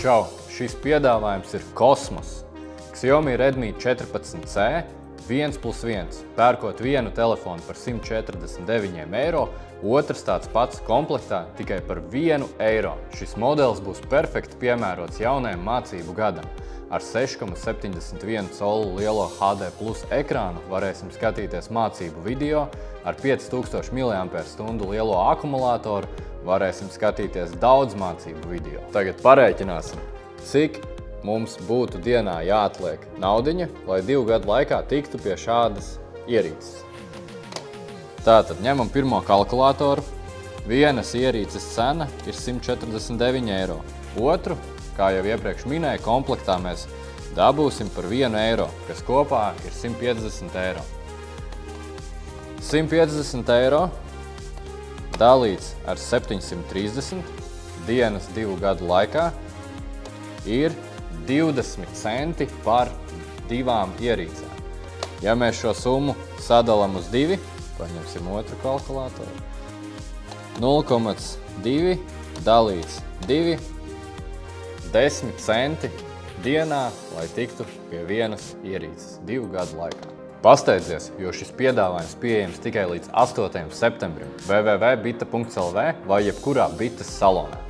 Čau! Šis piedāvājums ir kosmos. Xiaomi Redmi 14C 1+1. Pērkot vienu telefonu par 149 eiro, otrs tāds pats komplektā tikai par 1 eiro. Šis modelis būs perfekti piemērots jaunajam mācību gadam. Ar 6,71 colu lielo HD plus ekrānu varēsim skatīties mācību video, ar 5000 mAh lielo akumulātoru varēsim skatīties daudz mācību video. Tagad parēķināsim, cik mums būtu dienā jāatliek naudiņa, lai 2 gadu laikā tiktu pie šādas ierīces. Tātad ņemam pirmo kalkulātoru. Vienas ierīces cena ir 149 eiro. Otru, kā jau iepriekš minēju, komplektā mēs dabūsim par 1 eiro, kas kopā ir 150 eiro. 150 eiro dalīts ar 730 dienas 2 gadu laikā ir 20 centi par 2 ierīcēm. Ja mēs šo summu sadalām uz 2, paņemsim otru kalkulātoru, 0,2 dalīts 2, 10 centi dienā, lai tiktu pie vienas ierīces 2 gadu laikā. Pasteidzies, jo šis piedāvājums pieejams tikai līdz 8. septembrim www.bita.lv vai jebkurā bites salonā.